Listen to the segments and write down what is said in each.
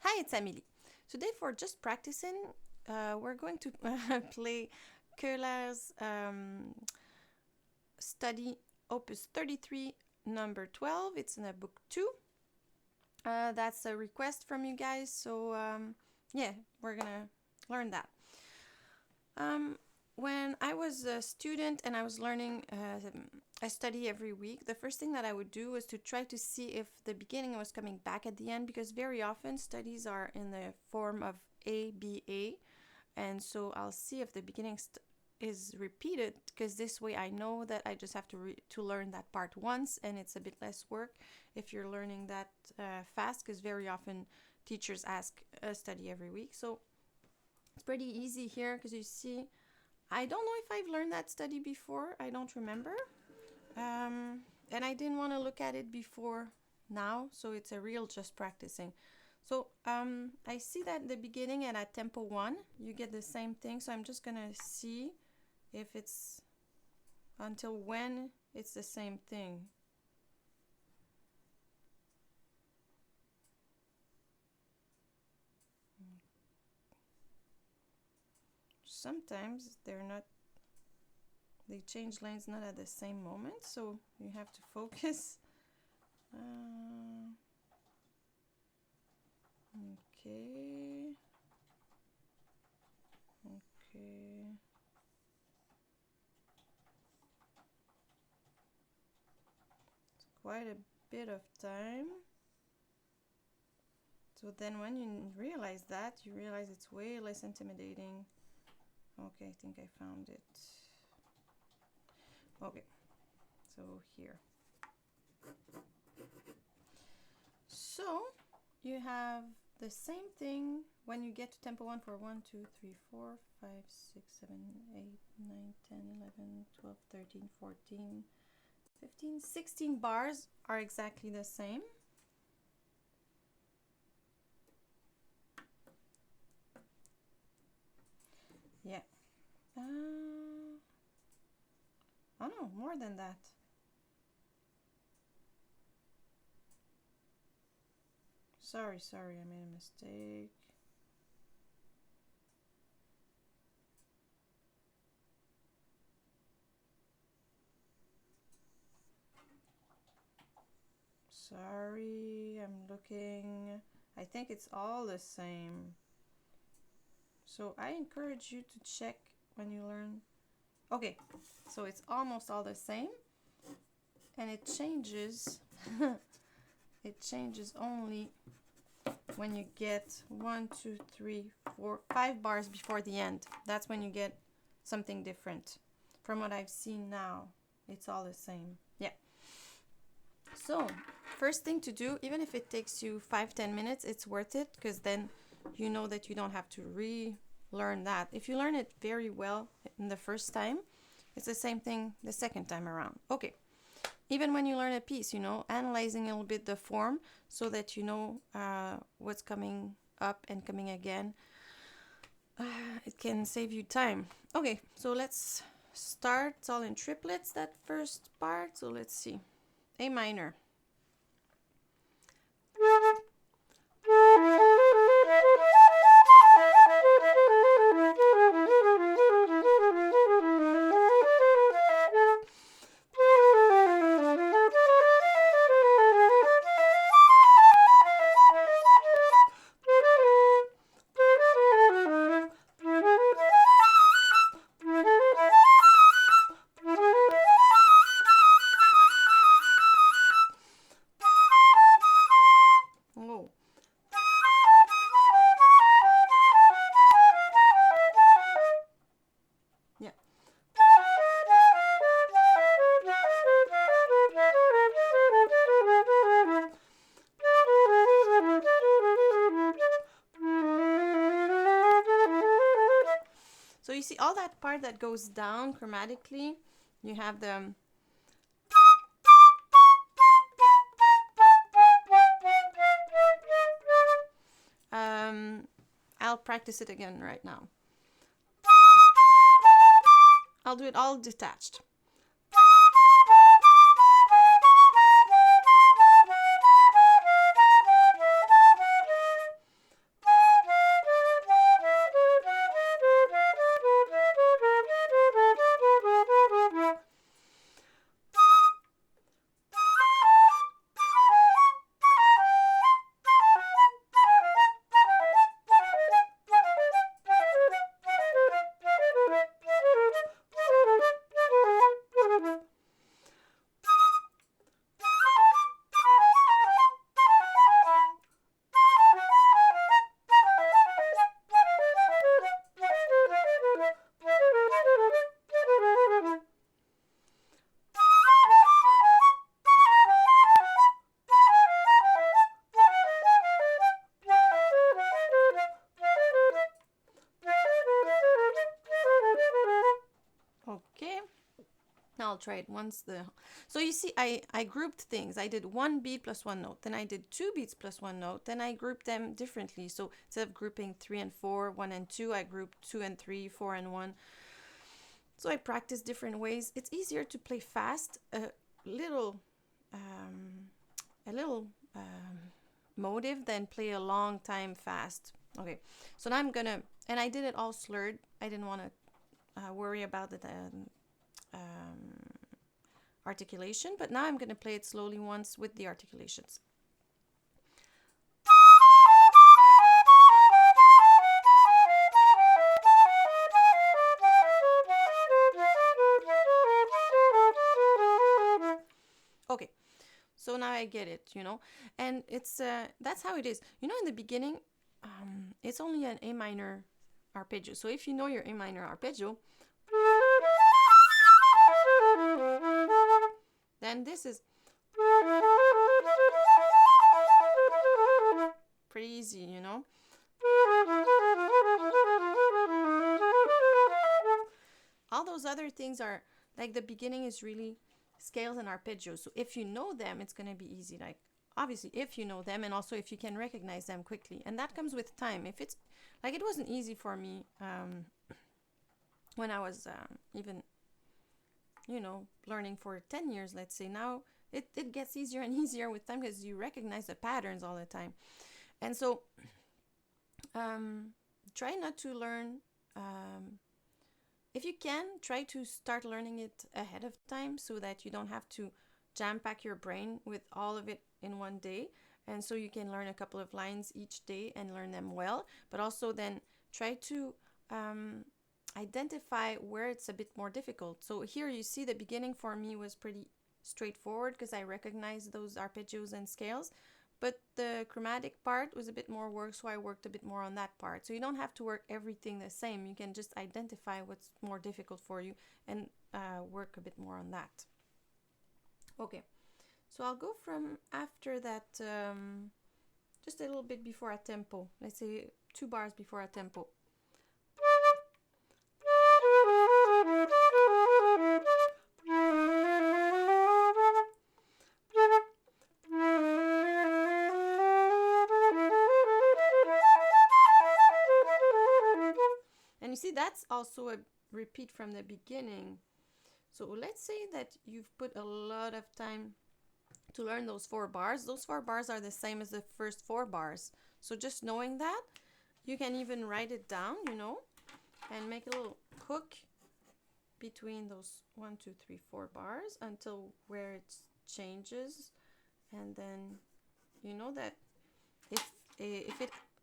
Hi, it's Amelie. Today, for just practicing, we're going to play Kohler's study Opus 33, number 12. It's in a book 2. That's a request from you guys, so yeah, we're gonna learn that. When I was a student and I was learning a study every week, the first thing that I would do was to try to see if the beginning was coming back at the end, because very often studies are in the form of A, B, A. And so I'll see if the beginning is repeated, because this way I know that I just have to learn that part once, and it's a bit less work if you're learning that fast, because very often teachers ask a study every week. So it's pretty easy here, because you see, I don't know if I've learned that study before. I don't remember. And I didn't want to look at it before now, so it's a real just practicing. So I see that at the beginning and at tempo 1, you get the same thing. So I'm just going to see if it's until when it's the same thing. Sometimes they change lines not at the same moment, so you have to focus. Okay. It's quite a bit of time. So then when you realize that, you realize it's way less intimidating. Okay, I think I found it. Okay, so here. So you have the same thing when you get to tempo 1 for 1, 2, 3, 4, 5, 6, 7, 8, 9, 10, 11, 12, 13, 14, 15, 16 bars are exactly the same. Yeah. Oh no, more than that. Sorry, I made a mistake. Sorry, I'm looking. I think it's all the same. So I encourage you to check when you learn. Okay, so it's almost all the same. And it changes. It changes only when you get 1, 2, 3, 4, 5 bars before the end. That's when you get something different. From what I've seen now, it's all the same. Yeah. So, first thing to do, even if it takes you 5-10 minutes, it's worth it, because then you know that you don't have to relearn that. If you learn it very well in the first time, it's the same thing the second time around. Okay. Even when you learn a piece, analyzing a little bit the form so that you know what's coming up and coming again. It can save you time. Okay, so let's start. It's all in triplets, that first part. So let's see. A minor. So you see all that part that goes down chromatically, you have the I'll practice it again right now. I'll do it all detached. try it once. So you see, I grouped things. I did one beat plus one note. Then I did two beats plus one note. Then I grouped them differently. So instead of grouping 3 and 4, 1 and 2, I grouped 2 and 3, 4 and 1. So I practiced different ways. It's easier to play fast, a little motive than play a long time fast. Okay, so now I'm gonna, and I did it all slurred. I didn't want to worry about the articulation, but now I'm gonna play it slowly once with the articulations. Okay, so now I get it, you know, and it's that's how it is. You know, in the beginning, it's only an A minor arpeggio. So if you know your A minor arpeggio, then this is pretty easy, you know. All those other things are like, the beginning is really scales and arpeggios. So if you know them, it's going to be easy. Like, obviously, if you know them, and also if you can recognize them quickly. And that comes with time. If it's like, it wasn't easy for me when I was even, you know, learning for 10 years, let's say. Now it gets easier and easier with time because you recognize the patterns all the time. And so try not to learn, if you can, try to start learning it ahead of time so that you don't have to jam pack your brain with all of it in one day. And so you can learn a couple of lines each day and learn them well, but also then try to identify where it's a bit more difficult. So here you see the beginning for me was pretty straightforward because I recognized those arpeggios and scales. But the chromatic part was a bit more work, so I worked a bit more on that part. So you don't have to work everything the same. You can just identify what's more difficult for you and work a bit more on that. Okay, so I'll go from after that, just a little bit before a tempo. Let's say 2 bars before a tempo. You see, that's also a repeat from the beginning. So let's say that you've put a lot of time to learn those 4 bars. Those 4 bars are the same as the first 4 bars. So just knowing that, you can even write it down, you know, and make a little hook between those 1, 2, 3, 4 bars until where it changes. And then you know that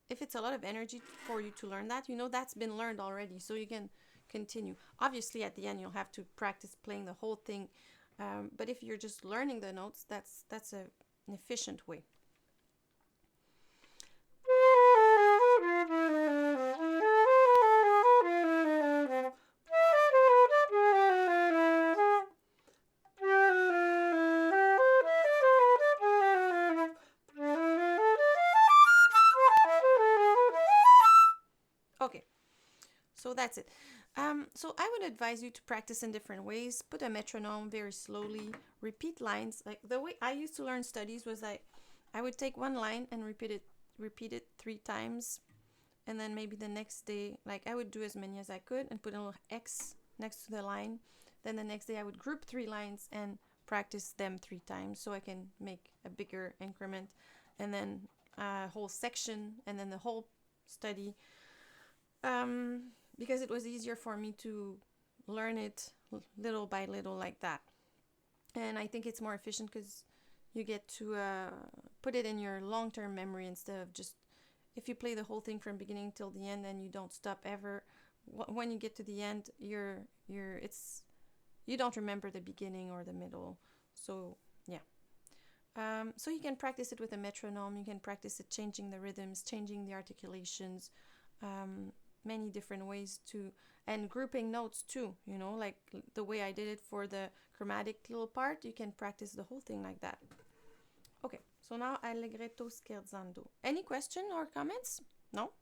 if it's a lot of energy for you to learn that, you know that's been learned already, so you can continue. Obviously, at the end, you'll have to practice playing the whole thing, but if you're just learning the notes, that's an efficient way. Okay, so that's it. So I would advise you to practice in different ways. Put a metronome very slowly. Repeat lines. Like the way I used to learn studies was I would take one line and repeat it 3 times, and then maybe the next day, like I would do as many as I could and put a little X next to the line. Then the next day I would group 3 lines and practice them 3 times so I can make a bigger increment, and then a whole section, and then the whole study. Because it was easier for me to learn it little by little like that. And I think it's more efficient because you get to put it in your long-term memory instead of just, if you play the whole thing from beginning till the end and you don't stop ever, when you get to the end, you don't remember the beginning or the middle. So yeah. So you can practice it with a metronome. You can practice it changing the rhythms, changing the articulations, many different ways to, and grouping notes too, you know, like the way I did it for the chromatic little part. You can practice the whole thing like that. Okay, so now allegretto scherzando. Any question or comments? No?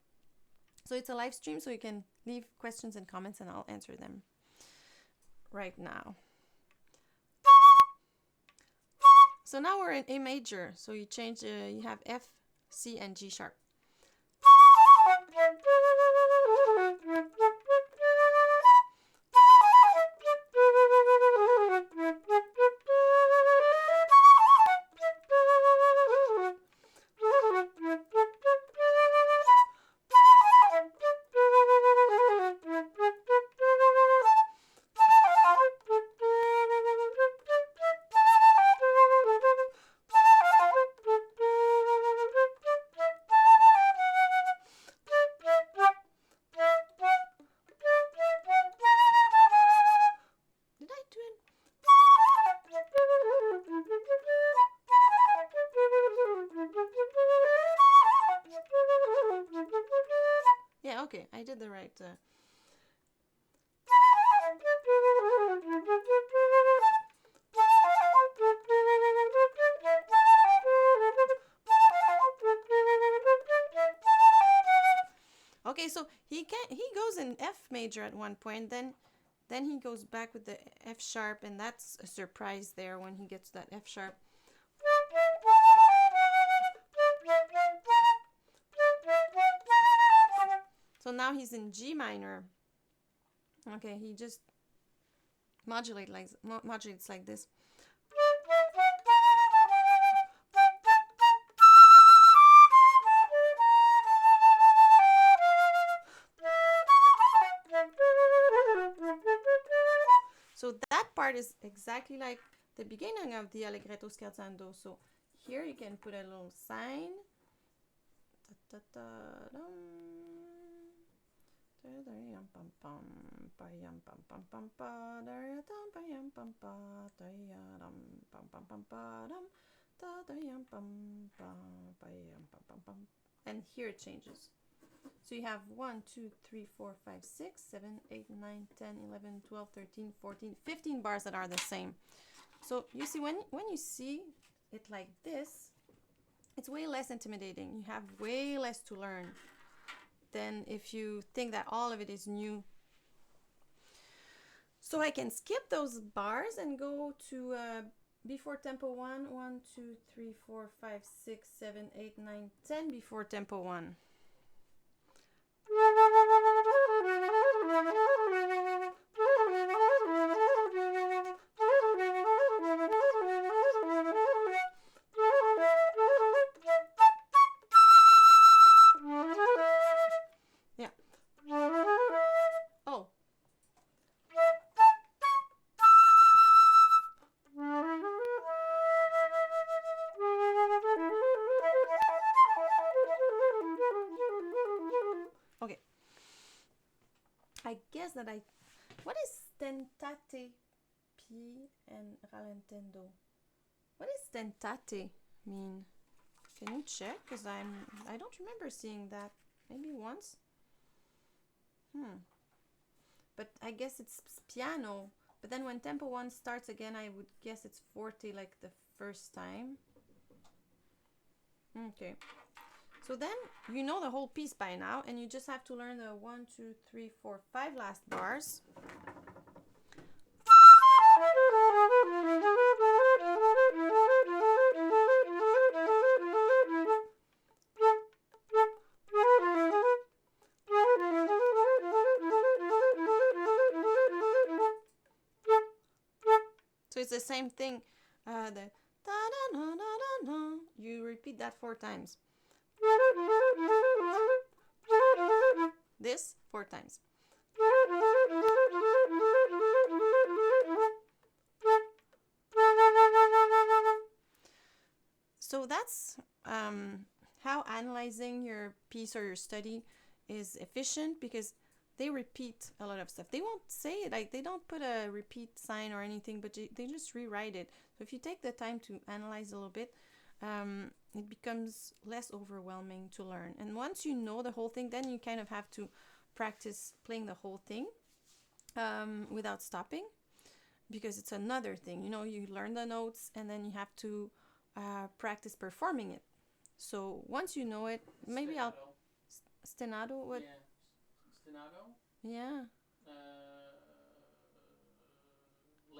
So it's a live stream, so you can leave questions and comments and I'll answer them right now. So now we're in A major. So you change, you have F, C, and G sharp. Yeah, okay, I did the right. Okay, so he goes in F major at one point, then he goes back with the F sharp, and that's a surprise there when he gets that F sharp. So now he's in G minor. Okay, he just modulates like this. So that part is exactly like the beginning of the Allegretto scherzando. So here you can put a little sign. And here it changes. So you have 1, 2, 3, 4, 5, 6, 7, 8, 9, 10, 11, 12, 13, 14, 15 bars that are the same. So you see, when you see it like this, it's way less intimidating. You have way less to learn than if you think that all of it is new. So I can skip those bars and go to before tempo 1, 1, 2, 3, 4, 5, 6, 7, 8, 9, 10 before tempo 1. Yeah. Oh. Okay. I guess that what is stentate P and rallentendo? What does stentate mean? Can you check? Because I don't remember seeing that. Maybe once. But I guess it's piano. But then when tempo 1 starts again, I would guess it's forte like the first time. Okay. So then you know the whole piece by now, and you just have to learn the 1, 2, 3, 4, 5 last bars. So it's the same thing. The you repeat that 4 times. This 4 times. So that's how analyzing your piece or your study is efficient, because they repeat a lot of stuff. They won't say it, like they don't put a repeat sign or anything, but they just rewrite it. So if you take the time to analyze a little bit, it becomes less overwhelming to learn. And once you know the whole thing, then you kind of have to practice playing the whole thing without stopping, because it's another thing. You know, you learn the notes and then you have to practice performing it. So once you know it, maybe Stenato. Stenato? What? Yeah. Stenato? Yeah.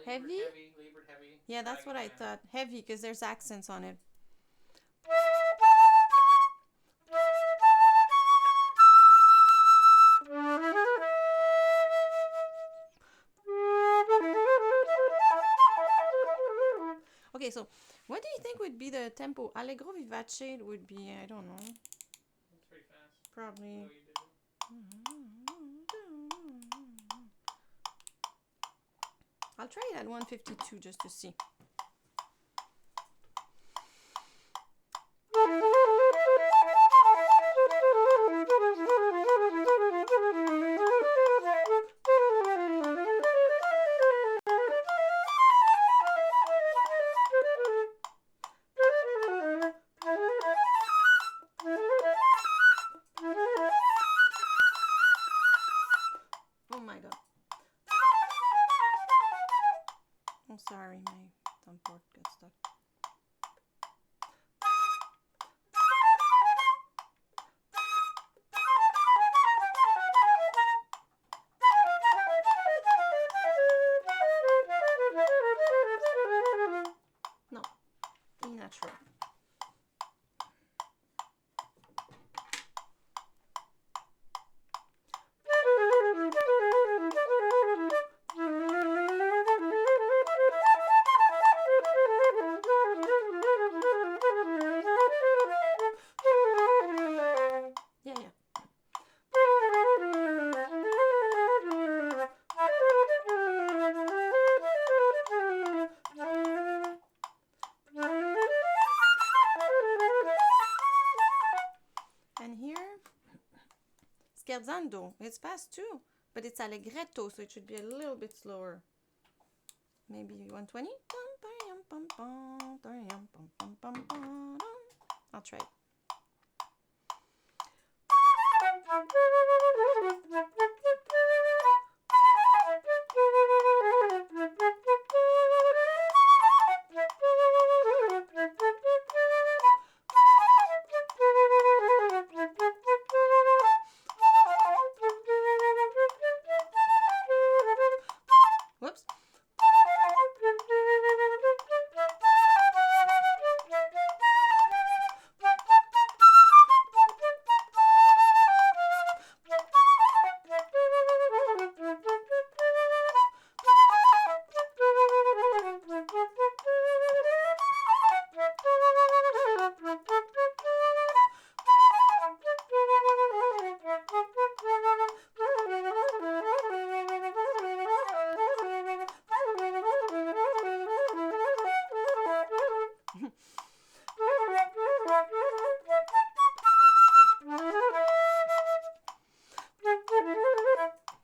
Heavy? Labored heavy. Yeah, that's what I thought. Heavy, because there's accents on it. Okay, so what do you think would be the tempo? Allegro vivace would be, I don't know. That's pretty fast. Probably. Oh, you did it. I'll try it at 152 just to see. Oh my god. Oh, sorry, my thumb port got stuck. No, E natural. Yeah, yeah. And here, scherzando. It's fast too, but it's allegretto, so it should be a little bit slower. Maybe 120? I'll try it. Whoops.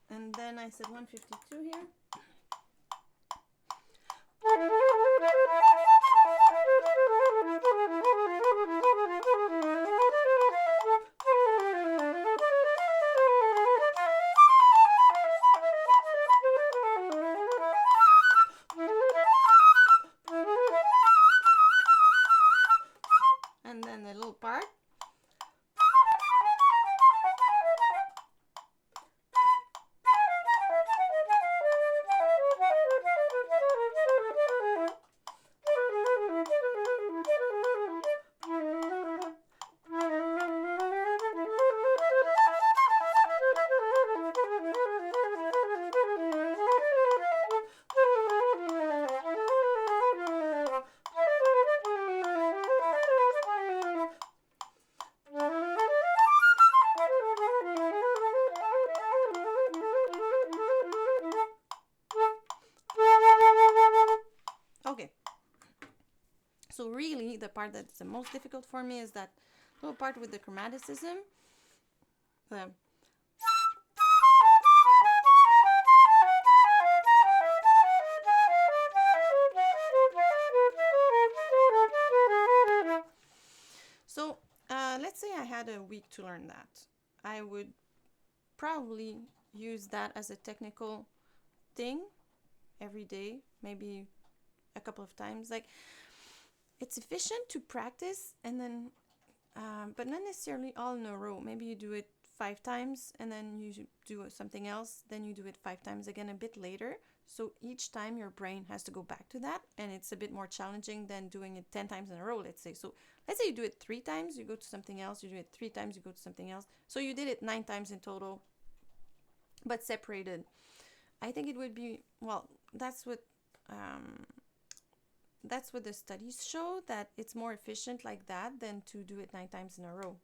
And then I said 152 here. And then the little part. Okay. So really, the part that's the most difficult for me is that little part with the chromaticism. The so let's say I had a week to learn that. I would probably use that as a technical thing every day, maybe a couple of times. Like, it's efficient to practice and then but not necessarily all in a row. Maybe you do it 5 times and then you do something else, then you do it 5 times again a bit later, So each time your brain has to go back to that, and it's a bit more challenging than doing it 10 times in a row, let's say. So let's say you do it 3 times, you go to something else, you do it 3 times, you go to something else. So you did it 9 times in total, but separated. I think it would be, well, um, that's what the studies show, that it's more efficient like that than to do it 9 times in a row.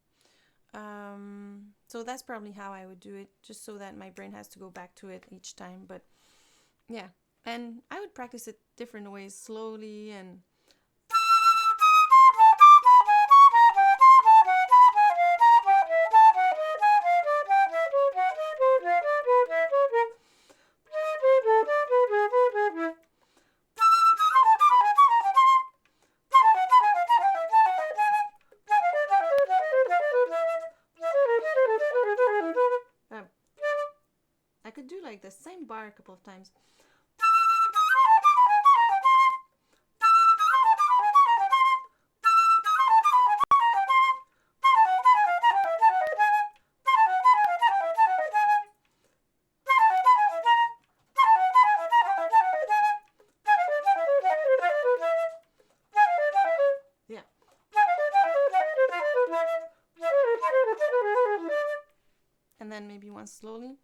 So that's probably how I would do it, just so that my brain has to go back to it each time. But yeah, and I would practice it different ways, slowly and I could do like the same bar a couple of times. Yeah. And then maybe one slowly.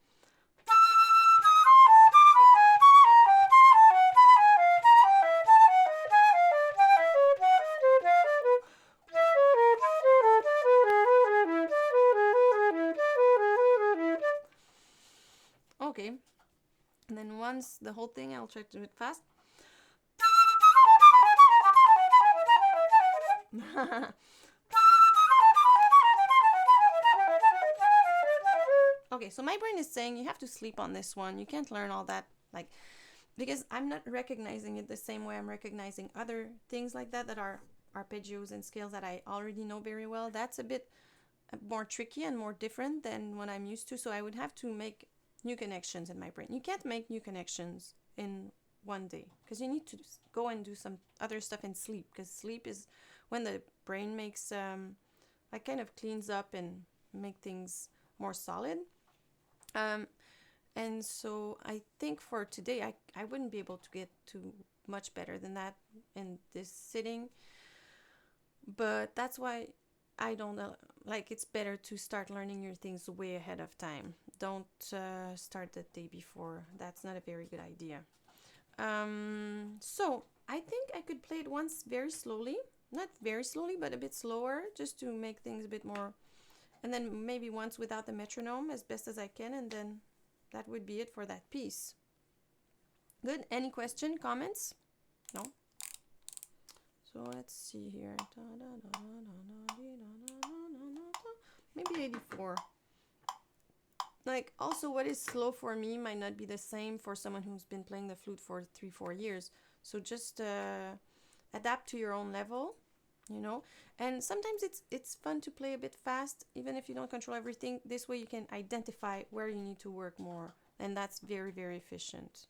Okay. And then once the whole thing, I'll try to do it fast. Okay, so my brain is saying you have to sleep on this one. You can't learn all that, like, because I'm not recognizing it the same way I'm recognizing other things like that are arpeggios and scales that I already know very well. That's a bit more tricky and more different than what I'm used to. So I would have to make new connections in my brain. You can't make new connections in one day, because you need to go and do some other stuff in sleep, because sleep is when the brain makes like kind of cleans up and make things more solid. And so I think for today I wouldn't be able to get to much better than that in this sitting, but that's why I don't like, it's better to start learning your things way ahead of time. Don't start the day before. That's not a very good idea. So I think I could play it once very slowly, not very slowly, but a bit slower, just to make things a bit more, and then maybe once without the metronome as best as I can, and then that would be it for that piece. Good. Any question, comments? No? So let's see here. Maybe 84. Like, also what is slow for me might not be the same for someone who's been playing the flute for 3-4 years. So just adapt to your own level, you know. And sometimes it's fun to play a bit fast, even if you don't control everything. This way you can identify where you need to work more, and that's very, very efficient.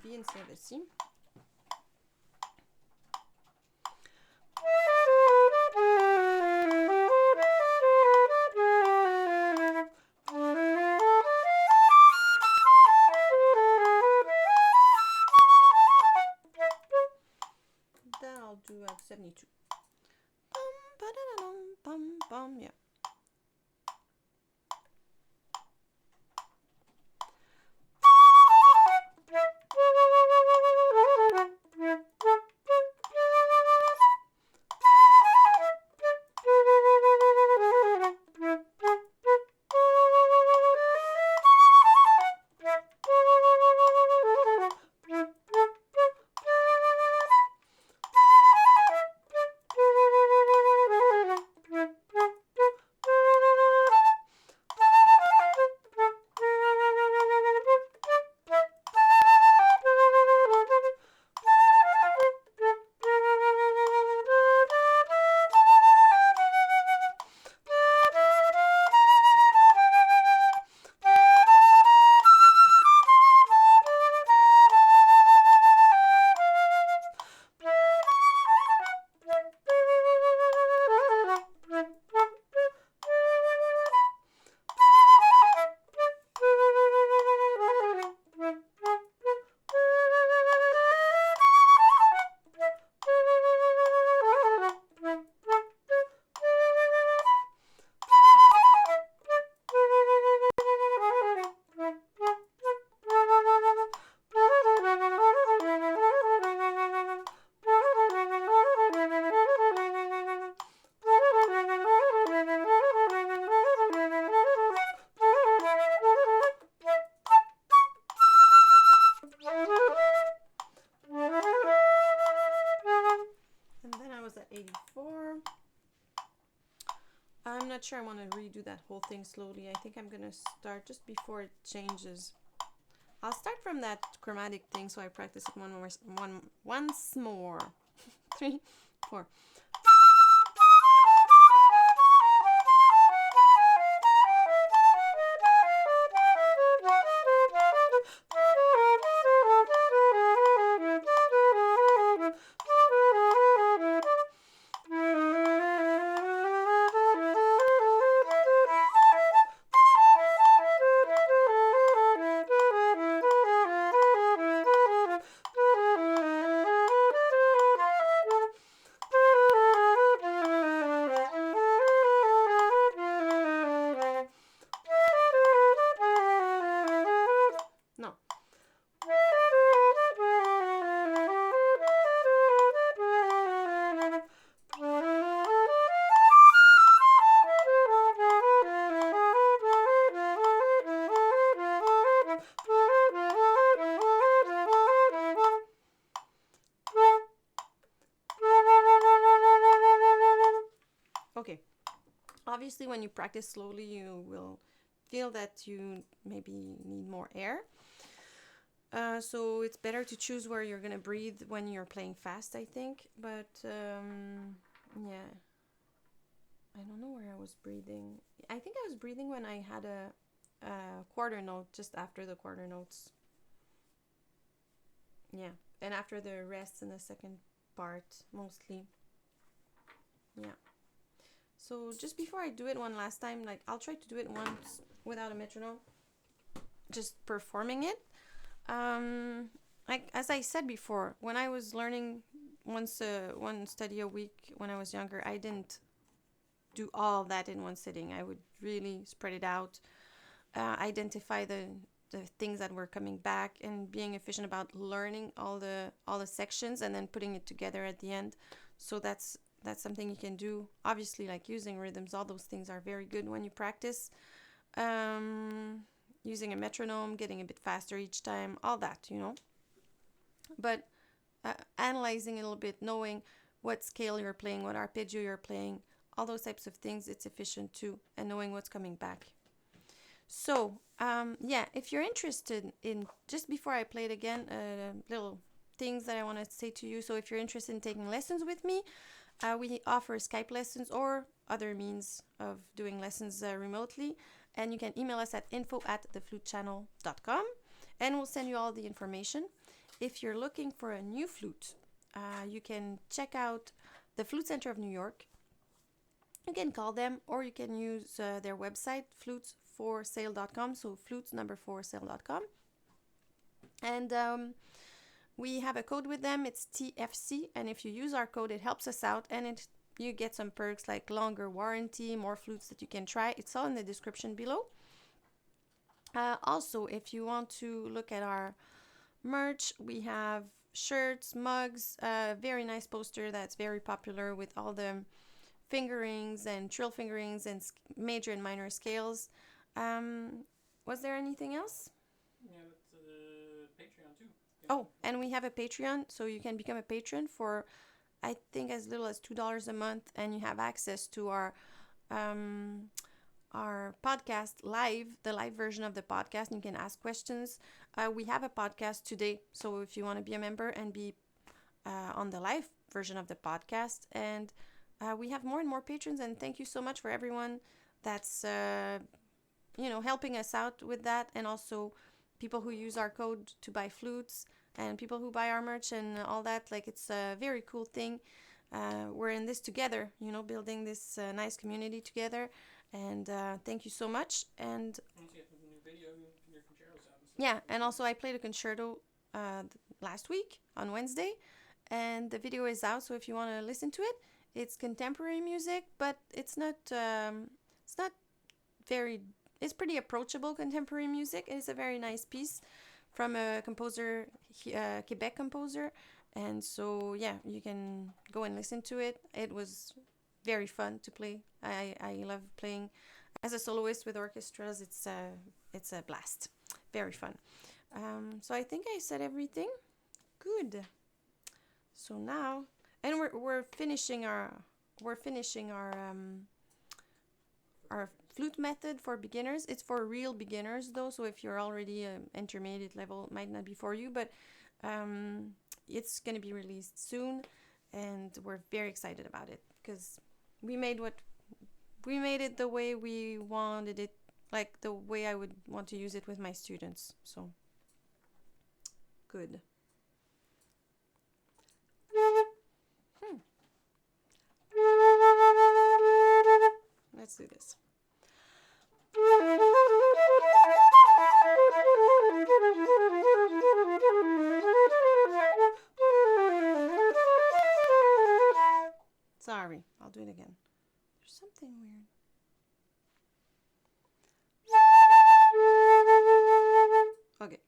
B instead of the C. Then I'll do 72. Bum, bum, yeah. I'm not sure I want to redo that whole thing slowly. I think I'm gonna start just before it changes. I'll start from that chromatic thing so I practice it once more. 3, 4. Okay, obviously when you practice slowly you will feel that you maybe need more air. So it's better to choose where you're gonna breathe when you're playing fast, I think. But yeah, I don't know where I was breathing. I think I was breathing when I had a quarter note just after the quarter notes. Yeah, and after the rest in the second part mostly. Yeah. So just before I do it one last time, like I'll try to do it once without a metronome, just performing it. Like as I said before, when I was learning one study a week when I was younger, I didn't do all that in one sitting. I would really spread it out, identify the things that were coming back, and being efficient about learning all the sections and then putting it together at the end. So that's something you can do. Obviously, like using rhythms, all those things are very good when you practice. Using a metronome, getting a bit faster each time, all that, But analyzing a little bit, knowing what scale you're playing, what arpeggio you're playing, all those types of things, it's efficient too, and knowing what's coming back. So, yeah, if you're interested in, just before I play it again, little things that I want to say to you. So if you're interested in taking lessons with me, we offer Skype lessons or other means of doing lessons remotely. And you can email us at info@theflutechannel.com and we'll send you all the information. if you're looking for a new flute, you can check out the Flute Center of New York. You can call them, or you can use their website, flutes4sale.com. So flutes4sale.com. And we have a code with them. It's TFC. And if you use our code, it helps us out. And you get some perks like longer warranty, more flutes that you can try. It's all in the description below. Also, if you want to look at our merch, we have shirts, mugs, a very nice poster that's very popular with all the fingerings and trill fingerings and major and minor scales. Was there anything else? Yeah, that's Patreon too. Yeah. Oh, and we have a Patreon, so you can become a patron for, I think, as little as $2 a month, and you have access to our podcast live, the live version of the podcast, and you can ask questions. We have a podcast today, so if you want to be a member and be on the live version of the podcast, and we have more and more patrons, and thank you so much for everyone that's helping us out with that, and also people who use our code to buy flutes, and people who buy our merch and all that. Like, it's a very cool thing. We're in this together, building this nice community together, and thank you so much. And Once you have a new video, your concertos out and stuff. yeah, and also I played a concerto last week on Wednesday, and the video is out, so if you want to listen to it, it's contemporary music, but it's not very, it's pretty approachable contemporary music. It's a very nice piece from a composer, Quebec composer, and so yeah, you can go and listen to it. It was very fun to play. I love playing as a soloist with orchestras. It's a blast, very fun. So I think I said everything. Good. So now, and we're finishing our flute method for beginners. It's for real beginners though, so if you're already intermediate level, it might not be for you, but it's going to be released soon, and we're very excited about it because we made it the way we wanted it, like the way I would want to use it with my students. So good. Let's do this. Sorry, I'll do it again. There's something weird. Okay.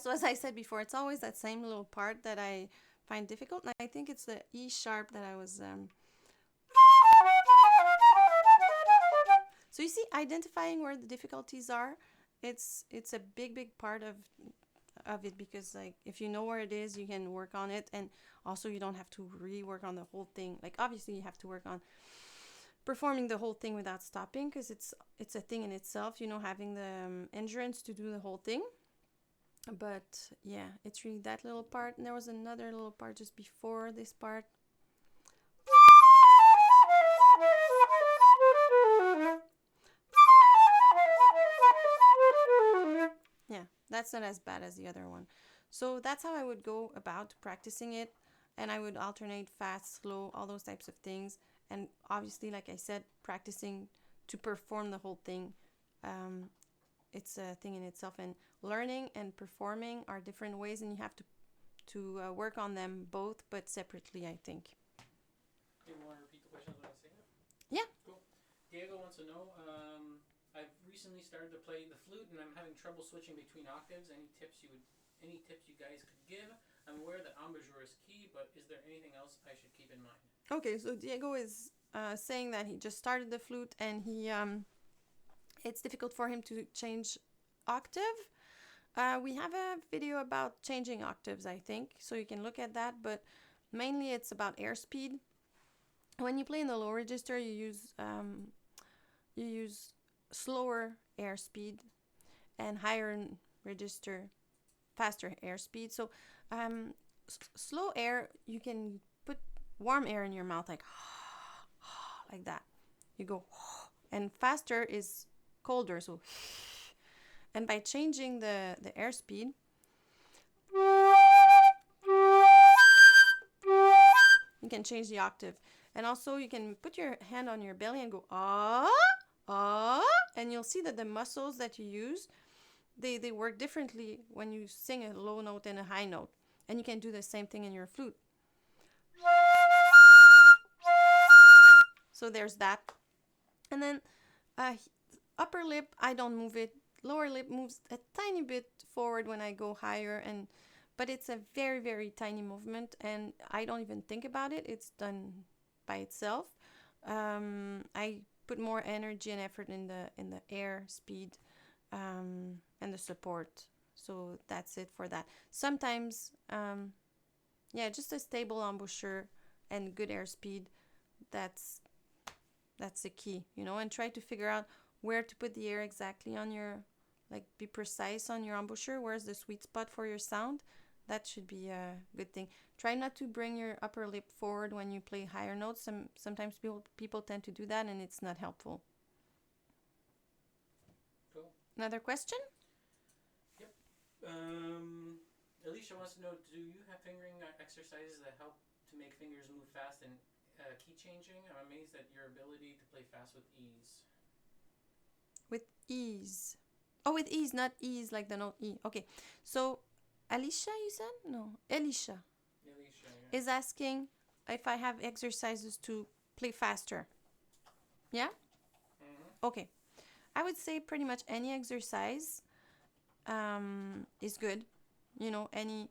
so as I said before, it's always that same little part that I find difficult. And I think it's the E sharp that I was... So you see, identifying where the difficulties are, it's a big part of it, because like if you know where it is, you can work on it, and also you don't have to rework on the whole thing. Like obviously you have to work on performing the whole thing without stopping, because it's a thing in itself, you know, having the endurance to do the whole thing. But yeah, it's really that little part. And there was another little part just before this part. Yeah, that's not as bad as the other one. So that's how I would go about practicing it. And I would alternate fast, slow, all those types of things. And obviously, like I said, practicing to perform the whole thing. It's a thing in itself. And learning and performing are different ways, and you have to work on them both, but separately, I think. Do you want to repeat the questions when I say it? Yeah. Cool. Diego wants to know, I've recently started to play the flute, and I'm having trouble switching between octaves. Any tips you guys could give? I'm aware that embouchure is key, but is there anything else I should keep in mind? Okay, so Diego is saying that he just started the flute, and it's difficult for him to change octave. We have a video about changing octaves, I think, so you can look at that, but mainly it's about airspeed. When you play in the low register, you use slower airspeed, and higher register faster airspeed. So slow air, you can put warm air in your mouth, like like that. You go, and faster is colder, so and by changing the airspeed, you can change the octave. And also you can put your hand on your belly and go and you'll see that the muscles that you use, they work differently when you sing a low note and a high note. And you can do the same thing in your flute. So there's that. And then upper lip, I don't move it. Lower lip moves a tiny bit forward when I go higher, but it's a very, very tiny movement, and I don't even think about it. It's done by itself. I put more energy and effort in the air speed and the support. So that's it for that. Sometimes, just a stable embouchure and good air speed. That's the key, and try to figure out where to put the air exactly on your, like, be precise on your embouchure. Where's the sweet spot for your sound? That should be a good thing. Try not to bring your upper lip forward when you play higher notes. Sometimes people tend to do that, and it's not helpful. Cool. Another question? Yep. Alicia wants to know, do you have fingering exercises that help to make fingers move fast and key changing? I'm amazed at your ability to play fast with ease. With ease. Oh, with ease, not ease like the note E. Okay. So, Alicia, you said? No, Alicia. Alicia, yeah. Is asking if I have exercises to play faster. Yeah? Mm-hmm. Okay. I would say pretty much any exercise is good. Any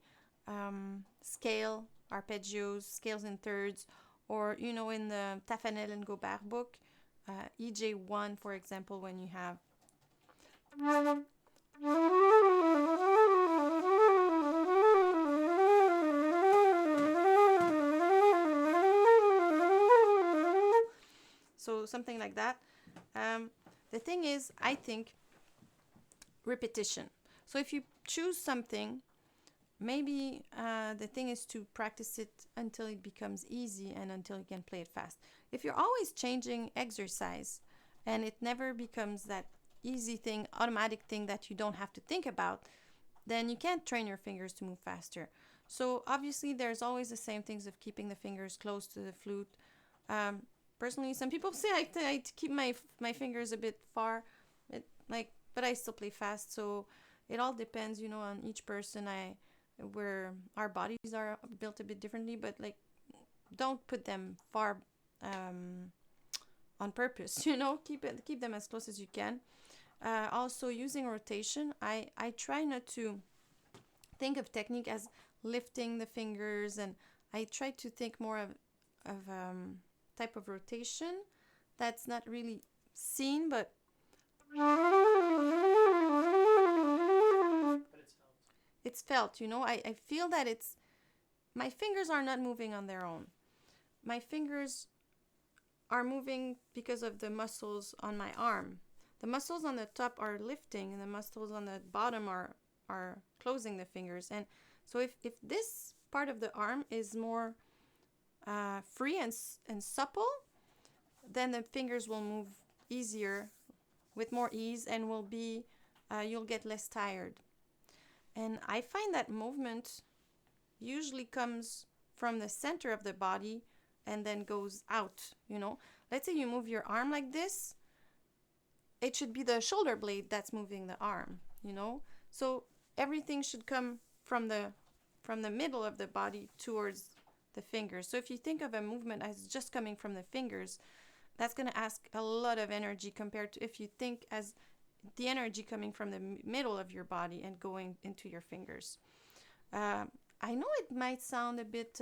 scale, arpeggios, scales in thirds, or, in the Tafanel and Gobert book, EJ1, for example, when you have... So something like that. The thing is, I think, repetition. So if you choose something, maybe the thing is to practice it until it becomes easy and until you can play it fast. If you're always changing exercise and it never becomes that easy thing, automatic thing that you don't have to think about, then you can't train your fingers to move faster. So obviously there's always the same things of keeping the fingers close to the flute. Personally, some people say I keep my fingers a bit far, but I still play fast. So it all depends, on each person. Where our bodies are built a bit differently, but don't put them far on purpose. Keep them as close as you can. Also, using rotation, I try not to think of technique as lifting the fingers, and I try to think more of type of rotation that's not really seen, but it's felt, you know. I feel that my fingers are not moving on their own. My fingers are moving because of the muscles on my arm. The muscles on the top are lifting, and the muscles on the bottom are closing the fingers. And so if this part of the arm is more free and supple, then the fingers will move easier, with more ease, and will be you'll get less tired. And I find that movement usually comes from the center of the body and then goes out, you know. Let's say you move your arm like this, it should be the shoulder blade that's moving the arm, you know. So everything should come from the middle of the body towards the fingers. So if you think of a movement as just coming from the fingers, that's going to ask a lot of energy compared to if you think as the energy coming from the middle of your body and going into your fingers. I know it might sound a bit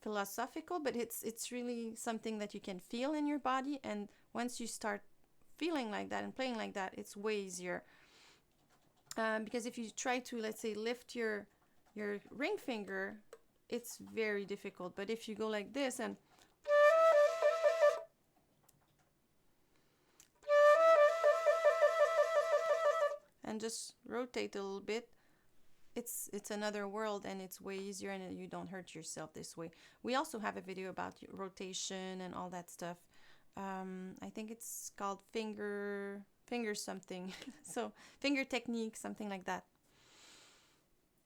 philosophical, but it's really something that you can feel in your body, and once you start feeling like that and playing like that, it's way easier. Because if you try to, let's say, lift your ring finger, it's very difficult. But if you go like this and just rotate a little bit, it's another world, and it's way easier, and you don't hurt yourself this way. We also have a video about rotation and all that stuff. I think it's called finger something. So finger technique, something like that.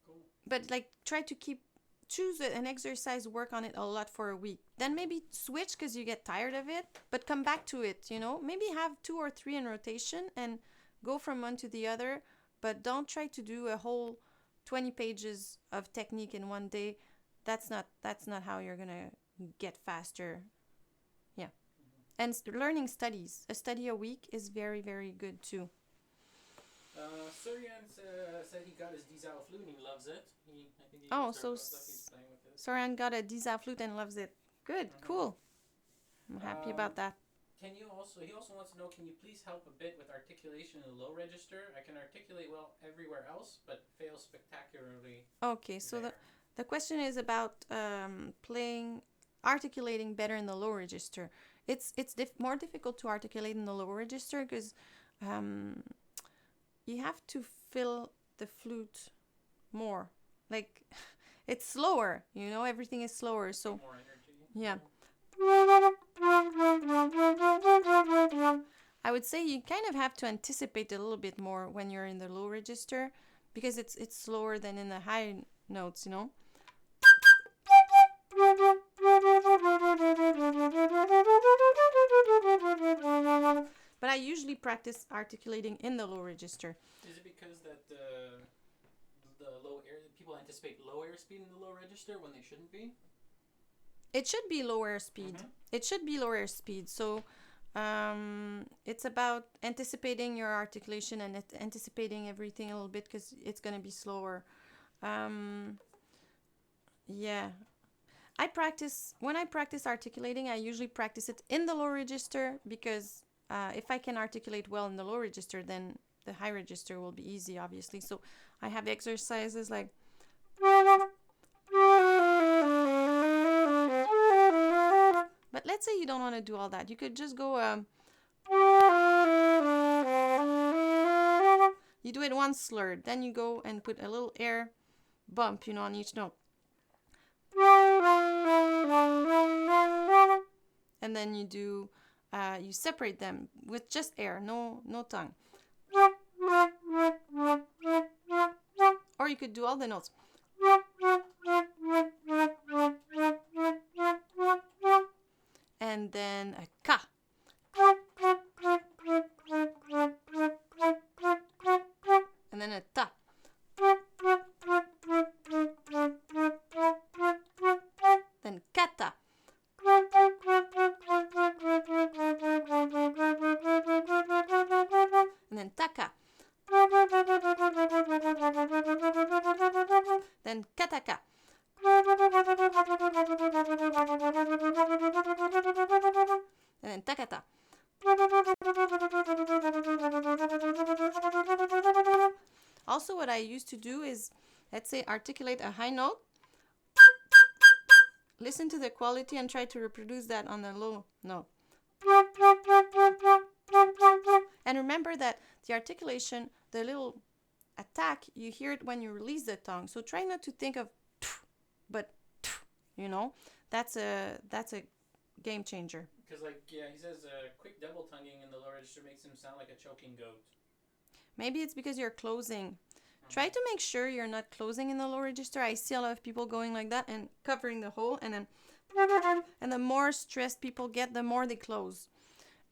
Cool. But like try to choose an exercise, work on it a lot for a week. Then maybe switch because you get tired of it, but come back to it, you know. Maybe have 2 or 3 in rotation and go from one to the other, but don't try to do a whole 20 pages of technique in one day. That's not how you're going to get faster. Yeah. And learning studies. A study a week is very, very good too. Surian said he got his Dizao flute and he loves it. Surian got a Dizao flute and loves it. Good, cool. I'm happy about that. He also wants to know, can you please help a bit with articulation in the low register? I can articulate well everywhere else, but fail spectacularly. Okay, so the question is about articulating better in the low register. It's more difficult to articulate in the low register because you have to fill the flute more. Like, it's slower, you know, everything is slower. So, more energy. Yeah. I would say you kind of have to anticipate a little bit more when you're in the low register because it's slower than in the high notes, you know. But I usually practice articulating in the low register. Is it because that the low air, people anticipate low airspeed in the low register when they shouldn't be? It should be low airspeed. Mm-hmm. It should be low airspeed. So it's about anticipating your articulation and anticipating everything a little bit because it's going to be slower. Yeah. When I practice articulating, I usually practice it in the low register because if I can articulate well in the low register, then the high register will be easy, obviously. So I have exercises like... But let's say you don't want to do all that. You could just go... You do it once slurred. Then you go and put a little air bump, you know, on each note. And then you do... you separate them with just air, no tongue. Or you could do all the notes. And then a ka. And then a ta. Then kata. And then taka. And then takata. Also, what I used to do is, let's say, articulate a high note. Listen to the quality and try to reproduce that on a low note. And remember that the articulation, the little attack, you hear it when you release the tongue. So try not to think of but that's a game changer. Because he says quick double tonguing in the lower register makes him sound like a choking goat. Maybe it's because you're closing. Try to make sure you're not closing in the low register. I see a lot of people going like that and covering the hole, and the more stressed people get, the more they close.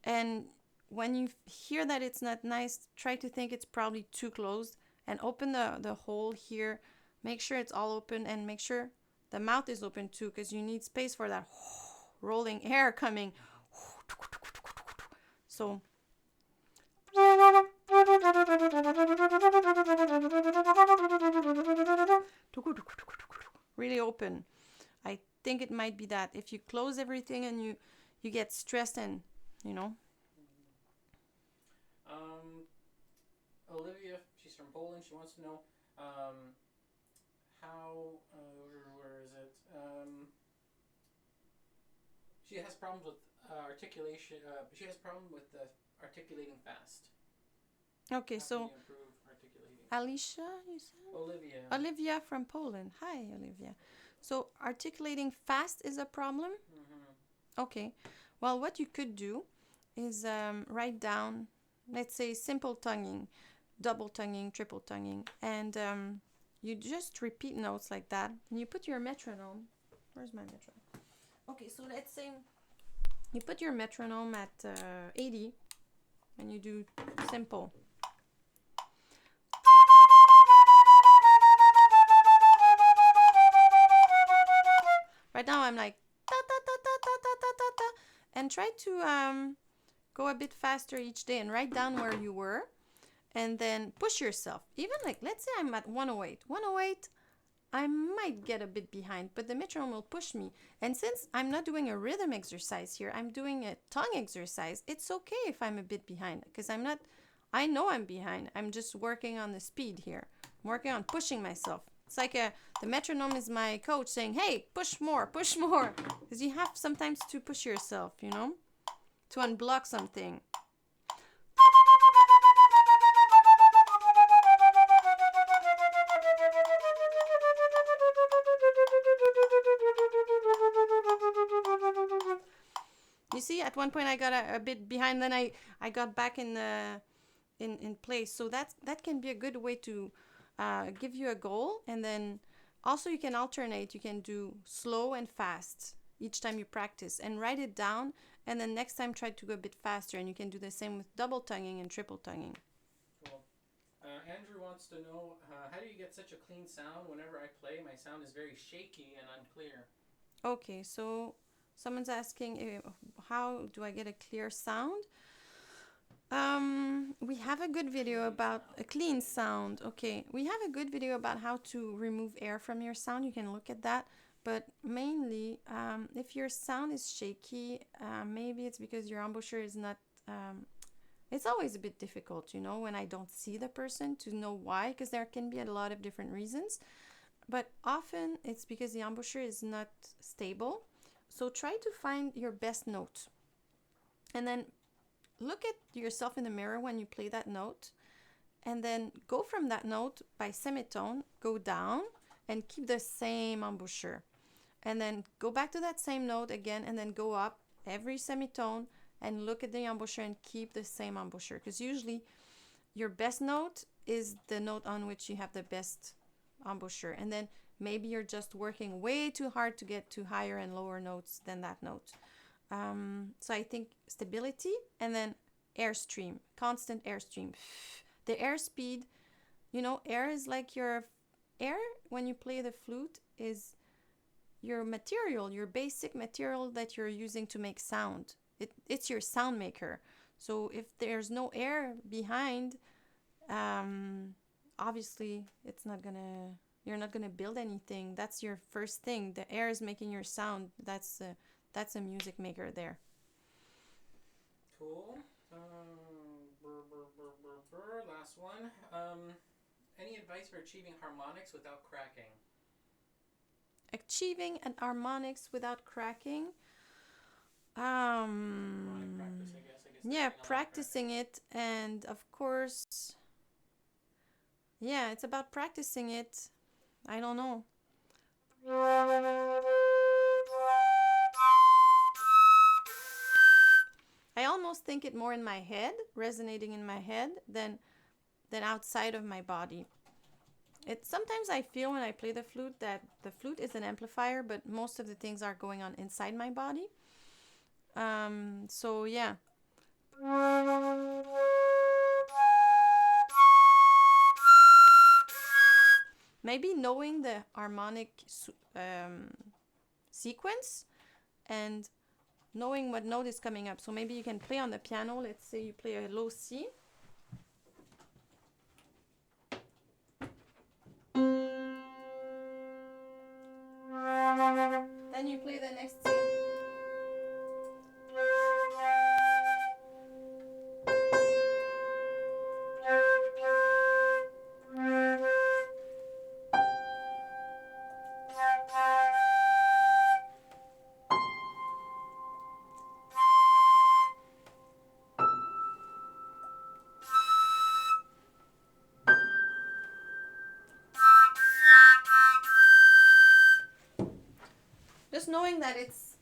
And when you hear that it's not nice, try to think it's probably too closed and open the hole here. Make sure it's all open and make sure the mouth is open too, because you need space for that rolling air coming. So really open. I think it might be that if you close everything and you get stressed and Olivia, she's from Poland. She wants to know how where is it? She has problems with articulation. She has problem with articulating fast. Okay, how so can you improve articulating? Alicia, you said? Olivia from Poland. Hi, Olivia. So articulating fast is a problem? Okay. Well, what you could do is write down, let's say, simple tonguing, double tonguing, triple tonguing, and you just repeat notes like that, and you put your metronome. Where's my metronome? Okay, so let's say you put your metronome at 80, and you do simple. Right now I'm like ta ta ta ta ta ta ta ta ta, and try to go a bit faster each day and write down where you were, and then push yourself. Even like, let's say I'm at 108. 108, I might get a bit behind, but the metronome will push me. And since I'm not doing a rhythm exercise here, I'm doing a tongue exercise. It's okay if I'm a bit behind, because I know I'm behind. I'm just working on the speed here. I'm working on pushing myself. It's like the metronome is my coach saying, hey, push more, because you have sometimes to push yourself, to unblock something. You see, at one point I got a bit behind, then I got back in place. So that can be a good way to give you a goal, and then also you can alternate. You can do slow and fast each time you practice, and write it down, and then next time try to go a bit faster, and you can do the same with double tonguing and triple tonguing. Cool. Andrew wants to know, how do you get such a clean sound? Whenever I play, my sound is very shaky and unclear. Okay, so someone's asking, how do I get a clear sound? We have a good video about a clean sound. Okay, we have a good video about how to remove air from your sound. You can look at that. But mainly, if your sound is shaky, maybe it's because your embouchure is not... it's always a bit difficult, when I don't see the person, to know why, because there can be a lot of different reasons. But often it's because the embouchure is not stable. So try to find your best note. And then look at yourself in the mirror when you play that note. And then go from that note by semitone, go down, and keep the same embouchure. And then go back to that same note again, and then go up every semitone and look at the embouchure and keep the same embouchure. Because usually your best note is the note on which you have the best embouchure. And then maybe you're just working way too hard to get to higher and lower notes than that note. So I think stability, and then airstream, constant airstream. The airspeed, air is like your air when you play the flute is your material, your basic material that you're using to make sound. It's your sound maker. So if there's no air behind, obviously it's not gonna You're not gonna build anything. That's your first thing. The air is making your sound. That's a music maker there. Cool. Last one. Any advice for achieving harmonics without cracking? Achieving an harmonics without cracking. Harmonic practice, I guess. Yeah, practicing it, and of course, yeah, it's about practicing it. I don't know. I almost think it more in my head, resonating in my head, than outside of my body. It sometimes I feel when I play the flute that the flute is an amplifier, but most of the things are going on inside my body. So yeah. Maybe knowing the harmonic sequence and knowing what note is coming up. So maybe you can play on the piano. Let's say you play a low C. Then you play the next C. Just knowing that it's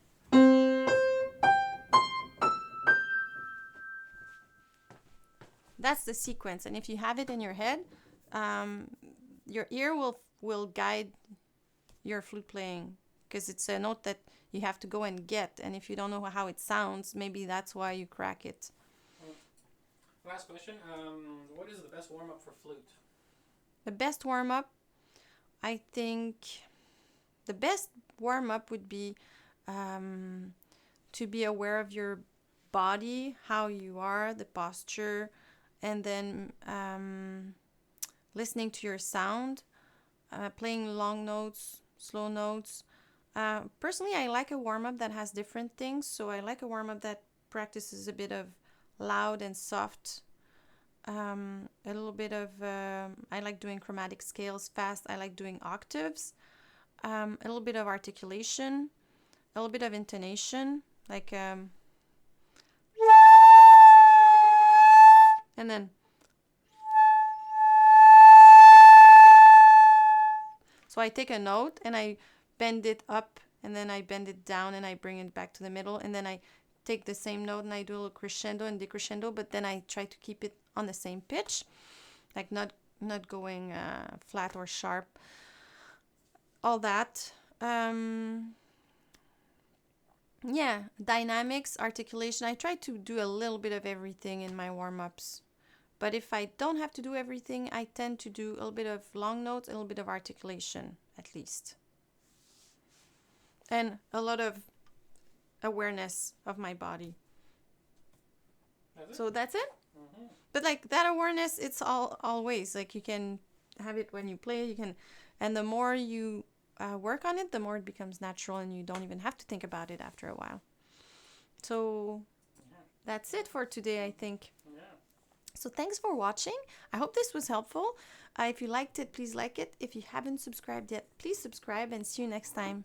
that's the sequence, and if you have it in your head, your ear will guide your flute playing, because it's a note that you have to go and get, and if you don't know how it sounds, maybe that's why you crack it. Last question. What is the best warm-up for flute? The best warm-up, I think the best warm-up would be to be aware of your body, how you are, the posture, and then listening to your sound, playing long notes, slow notes. Personally, I like a warm-up that has different things. So I like a warm-up that practices a bit of loud and soft. A little bit of, I like doing chromatic scales fast. I like doing octaves. A little bit of articulation, a little bit of intonation, like, and then, so I take a note and I bend it up, and then I bend it down and I bring it back to the middle, and then I take the same note and I do a little crescendo and decrescendo, but then I try to keep it on the same pitch, like not going flat or sharp. All that. Yeah, dynamics, articulation. I try to do a little bit of everything in my warm-ups. But if I don't have to do everything, I tend to do a little bit of long notes, a little bit of articulation, at least. And a lot of awareness of my body. So that's it. Mm-hmm. But like that awareness, it's always like you can have it when you play. You can, and the more you work on it, the more it becomes natural, and you don't even have to think about it after a while. So that's it for today, I think. Yeah. So thanks for watching. I hope this was helpful. If you liked it, please like it. If you haven't subscribed yet, please subscribe, and see you next time.